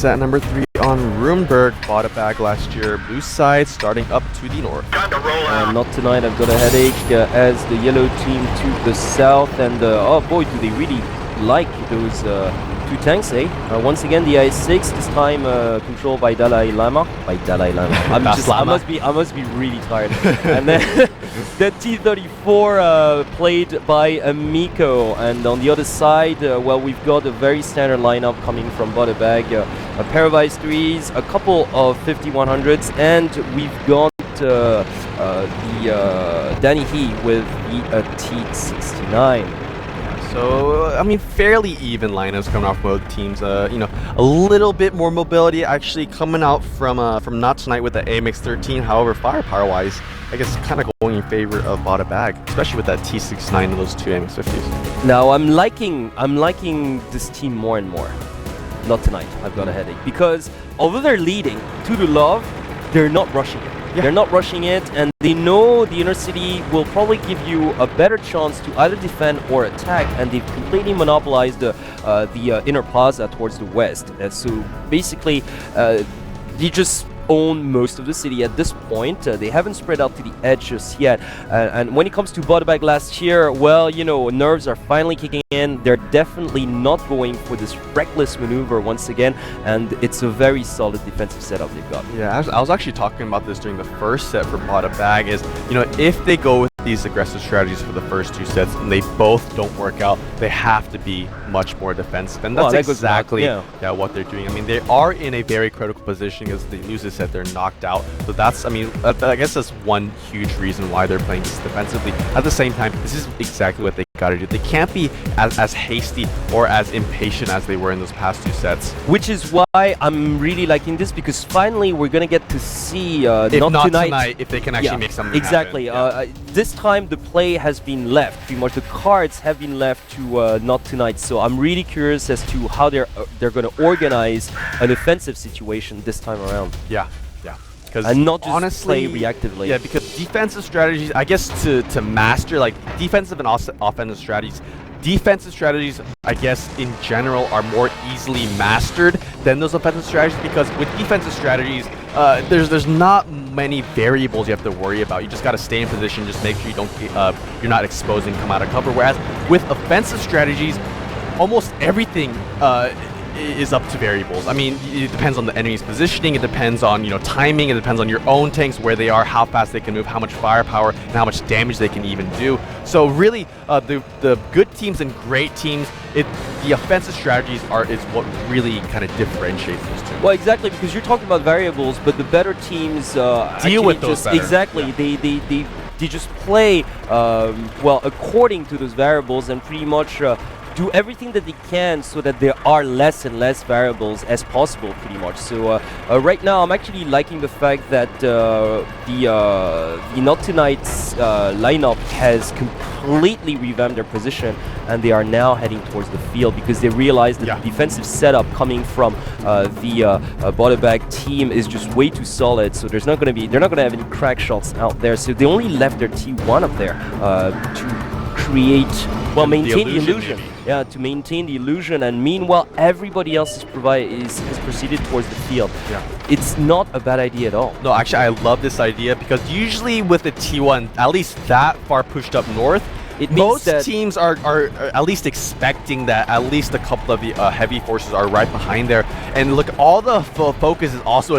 set number 3 on Runeberg. BoughtABagLastYear, blue side, starting up to the north. Not tonight, I've got a headache as the yellow team to the south, and oh boy, do they really like those two tanks, eh? Once again, the i6, this time controlled by Dalai Lama. I must be really tired. And then the T-34 played by Miko, and on the other side, well, we've got a very standard lineup coming from BoughtABag. A pair of i3s, a couple of 5100s, and we've got the Danny He with the T-69. So, I mean, fairly even lineups coming off both teams. You know, a little bit more mobility actually coming out from Not Tonight with the AMX-13. However, firepower-wise, I guess kind of going in favor of BoughtABag, especially with that T-69 and those two AMX-50s. Now, I'm liking this team more and more. Not Tonight, I've got a headache, because although they're leading to the love, they're not rushing it. Yeah. They're not rushing it, and they know the inner city will probably give you a better chance to either defend or attack, and they've completely monopolized the inner plaza towards the west. So basically, they just own most of the city at this point. They haven't spread out to the edge just yet. And when it comes to BoughtABagLastYear, well, you know, nerves are finally kicking in. They're definitely not going for this reckless maneuver once again, and it's a very solid defensive setup they've got. Yeah, I was actually talking about this during the first set for BoughtABag. Is, you know, if they go with these aggressive strategies for the first two sets and they both don't work out, they have to be much more defensive, and that's exactly what they're doing. I mean, they are in a very critical position because they lose this set, they're knocked out. So that's, I mean, I guess that's one huge reason why they're playing this defensively. At the same time, this is exactly what they got to do. They can't be as hasty or as impatient as they were in those past two sets. Which is why I'm really liking this, because finally we're gonna get to see if not tonight, if they can actually make something exactly happen. This time the play has been left, pretty much the cards have been left to Not Tonight. So I'm really curious as to how they're gonna organize an offensive situation this time around. Yeah. And not just honestly, play reactively. Yeah, because defensive strategies, I guess to master, like defensive and offensive strategies, I guess, in general, are more easily mastered than those offensive strategies, because with defensive strategies, there's not many variables you have to worry about. You just got to stay in position, just make sure you don't you're not exposed and come out of cover. Whereas with offensive strategies, almost everything is up to variables. I mean, it depends on the enemy's positioning, it depends on, you know, timing, it depends on your own tanks, where they are, how fast they can move, how much firepower, and how much damage they can even do. So really, the good teams and great teams, the offensive strategies is what really kind of differtiates those two. Well, exactly, because you're talking about variables, but the better teams deal with those better. Exactly, yeah. They just play well according to those variables, and pretty much do everything that they can so that there are less and less variables as possible, pretty much. So right now, I'm actually liking the fact that the Not Tonight's lineup has completely revamped their position, and they are now heading towards the field because they realize that the defensive setup coming from the BoughtABag team is just way too solid. So they're not going to have any crack shots out there. So they only left their T1 up there to create, well, maintain the illusion. Yeah, to maintain the illusion, and meanwhile everybody else has proceeded towards the field. Yeah, it's not a bad idea at all. No, actually, I love this idea, because usually with the T1, at least that far pushed up north, most teams are at least expecting that at least a couple of the heavy forces are right behind there. And look, all the focus is also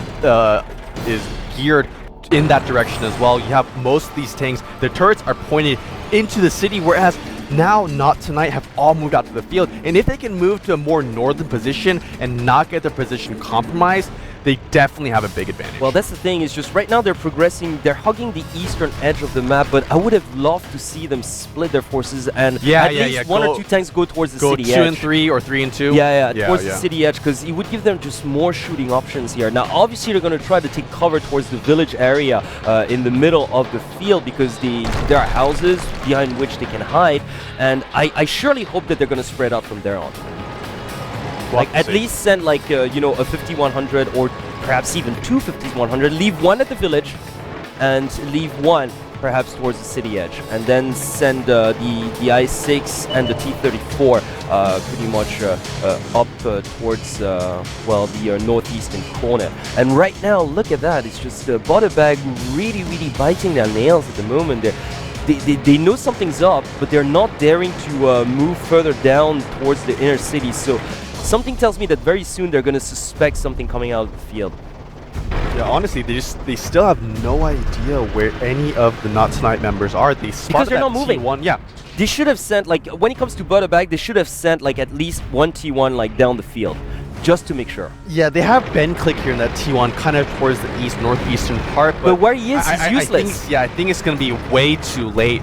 is geared in that direction as well. You have most of these tanks, their turrets are pointed into the city, whereas now Not Tonight have all moved out to the field. And if they can move to a more northern position and not get their position compromised, they definitely have a big advantage. Well, that's the thing, is just right now they're progressing, they're hugging the eastern edge of the map, but I would have loved to see them split their forces and at least one or two tanks go towards the city edge. Go 2 and 3 or 3 and 2? Towards the city edge, because it would give them just more shooting options here. Now, obviously, they're going to try to take cover towards the village area in the middle of the field, because there are houses behind which they can hide, and I surely hope that they're going to spread out from there on. Like, at least send, like, you know, a 5100 or perhaps even two 5100, leave one at the village and leave one perhaps towards the city edge, and then send the I-6 and the T-34 pretty much up towards well, the northeastern corner. And right now, look at that! It's just BoughtABag really biting their nails at the moment. They know something's up, but they're not daring to move further down towards the inner city. So something tells me that very soon they're going to suspect something coming out of the field. Yeah, honestly, they still have no idea where any of the Not Tonight members are. They because they're not moving. T1, yeah. They should have sent, like, when it comes to BoughtABag, they should have sent like at least one T1 like down the field, just to make sure. Yeah, they have Ben Click here in that T1, kind of towards the northeastern part. But where he is, he's useless. I think it's going to be way too late.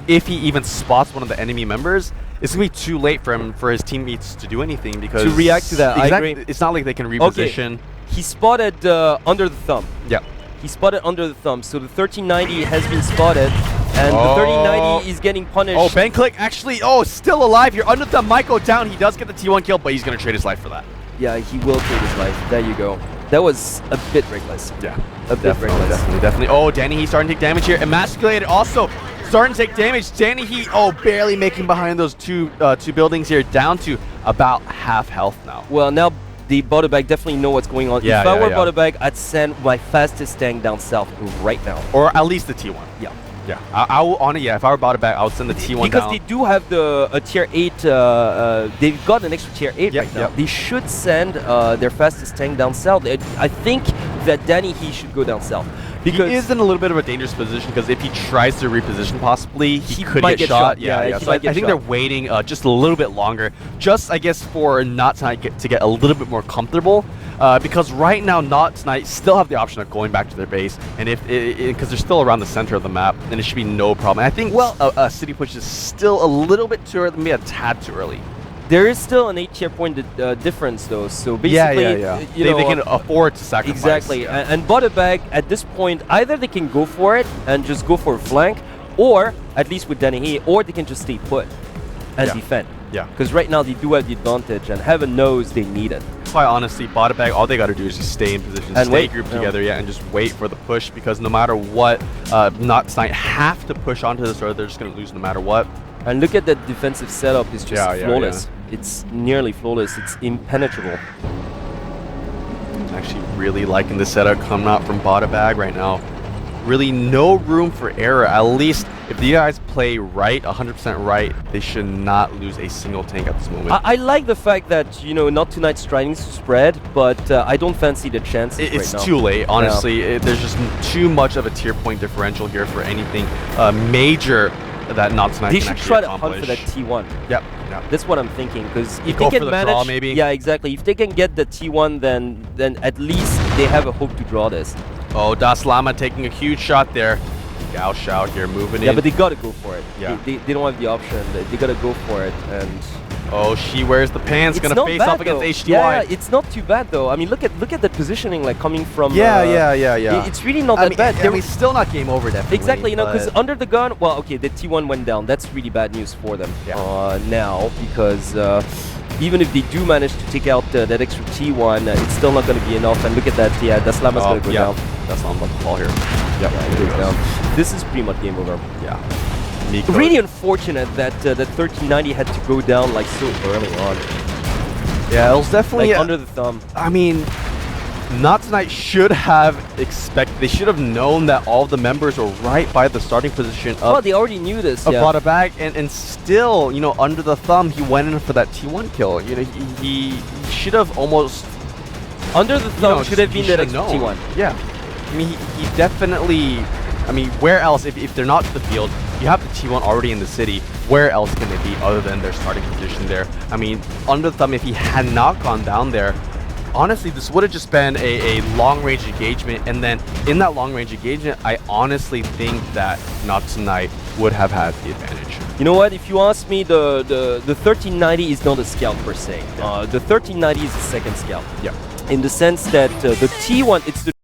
If he even spots one of the enemy members, it's going to be too late for his teammates to do anything because to react to that. Exactly, I agree. it's not like they can reposition. Okay. He spotted under the thumb. Yeah. He spotted under the thumb. So the 1390 has been spotted, and the 1390 is getting punished. Oh, Ben Click actually, still alive here. Under the thumb might go down. He does get the T1 kill, but he's going to trade his life for that. Yeah, he will trade his life. There you go. That was a bit reckless. Yeah. A bit reckless. Definitely. Oh, Danny, he's starting to take damage here. Emasculated also starting to take damage. Danny, barely making behind those two buildings here, down to about half health now. Well, now the BoughtABag definitely know what's going on. Yeah, if I were BoughtABag, I'd send my fastest tank down south right now. Or at least the T1. Yeah. Yeah. I will, if I were BoughtABag, I would send the T1 because down. They do have a tier 8, they've got an extra tier 8 right now. They should send their fastest tank down south. I think that Danny, he should go down south. Because he is in a little bit of a dangerous position because if he tries to reposition possibly, he could might get shot. Yeah. So I think they're waiting just a little bit longer, just I guess for Not Tonight to get a little bit more comfortable. Because right now Not Tonight still have the option of going back to their base, and because they're still around the center of the map, and it should be no problem. And I think a city push is still a little bit too early, maybe a tad too early. There is still an 8 tier point difference though, so basically they can afford to sacrifice. Exactly, and BoughtABag at this point, either they can go for it and just go for a flank, or at least with Danny, or they can just stay put and defend. Yeah. Because right now they do have the advantage, and heaven knows they need it. That's why honestly, BoughtABag, all they got to do is just stay in position, and stay grouped together, and just wait for the push, because no matter what, Not Tonight have to push onto this, or they're just going to lose no matter what. And look at that defensive setup, it's just flawless. It's nearly flawless, it's impenetrable. I'm actually really liking the setup coming out from BoughtABag right now. Really no room for error. At least if the guys play right, 100% right, they should not lose a single tank at this moment. I like the fact that, Not Tonight's trying to spread, but I don't fancy the chances It's right now. too late, honestly. There's just too much of a tier point differential here for anything major that Not Tonight they can should actually try to accomplish. hunt for that T1. Yep. That's what I'm thinking, because if go they for can the manage, draw, maybe. Yeah, exactly. If they can get the T1, then at least they have a hope to draw this. Oh, Das Lama taking a huge shot there. Gao Shao here moving in. Yeah, but they gotta go for it. Yeah. They don't have the option. They gotta go for it, and oh, she wears the pants, gonna face off against HDY. Yeah, it's not too bad though. I mean, look at the positioning, like coming from. Yeah. It's really not that bad. I mean, still not game over, definitely. Exactly, because under the gun, well, okay, the T1 went down. That's really bad news for them now, because even if they do manage to take out that extra T1, it's still not going to be enough. And look at that, Das Lama's going to go down. Das Lama's about to fall here. Yep, it goes down. This is pretty much game over. Yeah. Really unfortunate that that 1390 had to go down like so early on. Yeah, it was definitely like under the thumb. I mean, Not Tonight should have expected. They should have known that all of the members were right by the starting position of. Well, they already knew this. BoughtABag, and still, under the thumb, he went in for that T1 kill. He should have almost. Under the thumb should have been that extra T1. Yeah, I mean, he definitely. I mean, where else, if they're not to the field, you have the T1 already in the city, where else can they be other than their starting position there? I mean, under the thumb, if he had not gone down there, honestly, this would have just been a long-range engagement, and then in that long-range engagement, I honestly think that Not Tonight would have had the advantage. You know what, if you ask me, the 1390 is not a scout per se. The 1390 is a second scout. Yeah. In the sense that the T1, it's the